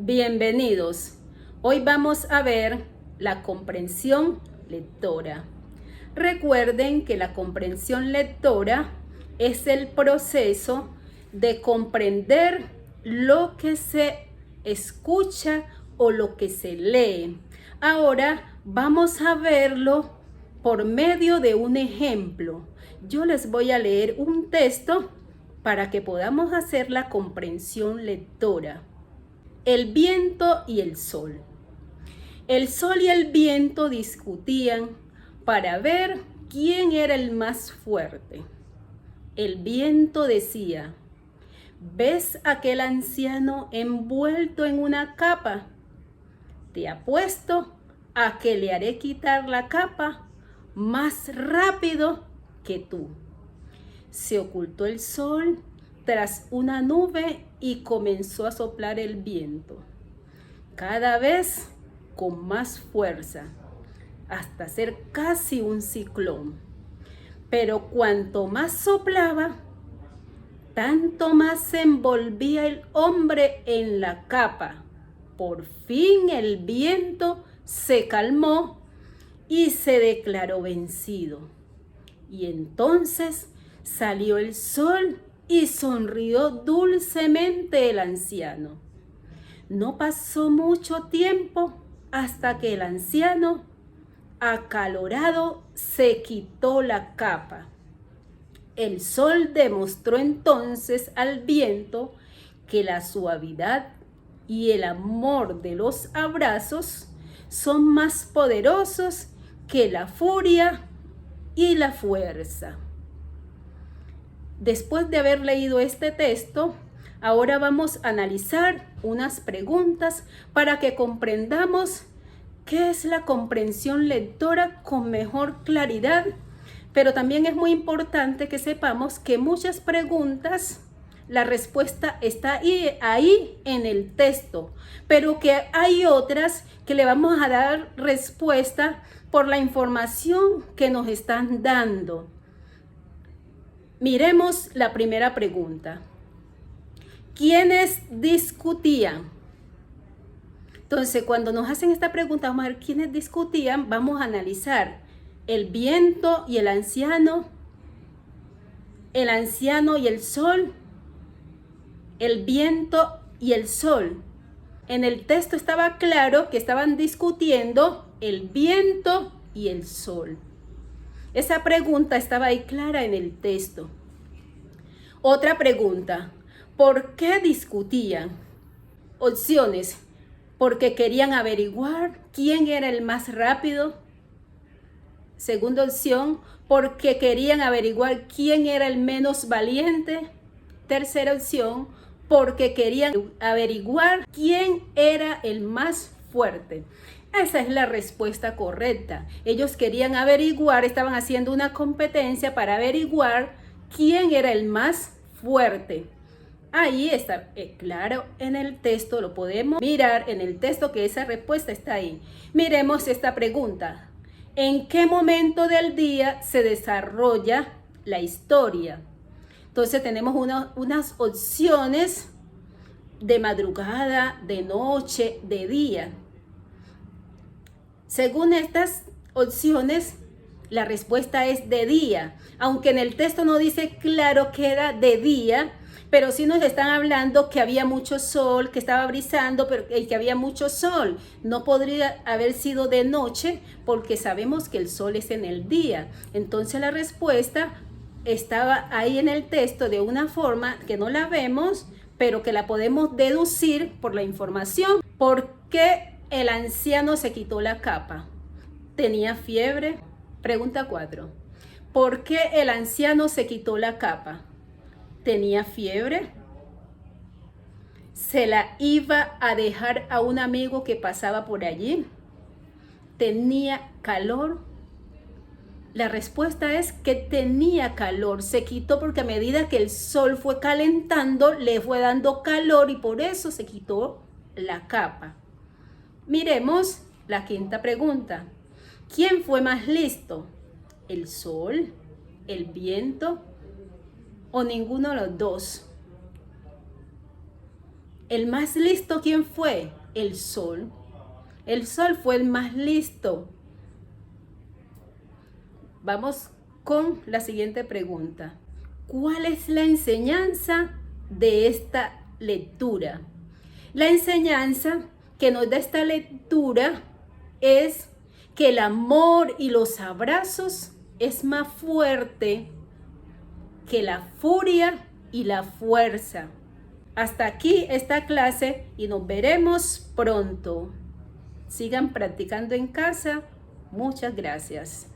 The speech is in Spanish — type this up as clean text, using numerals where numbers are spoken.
Bienvenidos. Hoy vamos a ver la comprensión lectora. Recuerden que la comprensión lectora es el proceso de comprender lo que se escucha o lo que se lee. Ahora vamos a verlo por medio de un ejemplo. Yo les voy a leer un texto para que podamos hacer la comprensión lectora. El viento y el sol. El sol y el viento discutían para ver quién era el más fuerte. El viento decía: ¿ves aquel anciano envuelto en una capa? Te apuesto a que le haré quitar la capa más rápido que tú. Se ocultó el sol tras una nube y comenzó a soplar el viento, cada vez con más fuerza, hasta ser casi un ciclón. Pero cuanto más soplaba, tanto más se envolvía el hombre en la capa. Por fin el viento se calmó y se declaró vencido. Y entonces salió el sol y sonrió dulcemente el anciano. No pasó mucho tiempo hasta que el anciano, acalorado, se quitó la capa. El sol demostró entonces al viento que la suavidad y el amor de los abrazos son más poderosos que la furia y la fuerza. Después de haber leído este texto, ahora vamos a analizar unas preguntas para que comprendamos qué es la comprensión lectora con mejor claridad. Pero también es muy importante que sepamos que muchas preguntas, la respuesta está ahí en el texto, pero que hay otras que le vamos a dar respuesta por la información que nos están dando. Miremos la primera pregunta. ¿Quiénes discutían? Entonces, cuando nos hacen esta pregunta, vamos a ver quiénes discutían. Vamos a analizar el viento y el anciano y el sol, el viento y el sol. En el texto estaba claro que estaban discutiendo el viento y el sol. Esa pregunta estaba ahí clara en el texto. Otra pregunta: ¿por qué discutían? Opciones: porque querían averiguar quién era el más rápido. Segunda opción: porque querían averiguar quién era el menos valiente. Tercera opción: porque querían averiguar quién era el más fuerte. Esa es la respuesta correcta. Ellos querían averiguar, estaban haciendo una competencia para averiguar quién era el más fuerte. Ahí está, claro, en el texto, lo podemos mirar en el texto que esa respuesta está ahí. Miremos esta pregunta. ¿En qué momento del día se desarrolla la historia? Entonces tenemos unas opciones de madrugada, de noche, de día. Según estas opciones, la respuesta es de día, aunque en el texto no dice claro que era de día, pero sí nos están hablando que había mucho sol, que estaba brisando, pero que había mucho sol. No podría haber sido de noche porque sabemos que el sol es en el día. Entonces la respuesta estaba ahí en el texto de una forma que no la vemos, pero que la podemos deducir por la información. ¿Por qué el anciano se quitó la capa? ¿Tenía fiebre? Pregunta 4. ¿Por qué el anciano se quitó la capa? ¿Tenía fiebre? ¿Se la iba a dejar a un amigo que pasaba por allí? ¿Tenía calor? La respuesta es que tenía calor. Se quitó porque a medida que el sol fue calentando, le fue dando calor y por eso se quitó la capa. Miremos la quinta pregunta. ¿Quién fue más listo? ¿El sol? ¿El viento? ¿O ninguno de los dos? ¿El más listo quién fue? El sol. El sol fue el más listo. Vamos con la siguiente pregunta. ¿Cuál es la enseñanza de esta lectura? La enseñanza que nos da esta lectura es que el amor y los abrazos es más fuerte que la furia y la fuerza. Hasta aquí esta clase y nos veremos pronto. Sigan practicando en casa. Muchas gracias.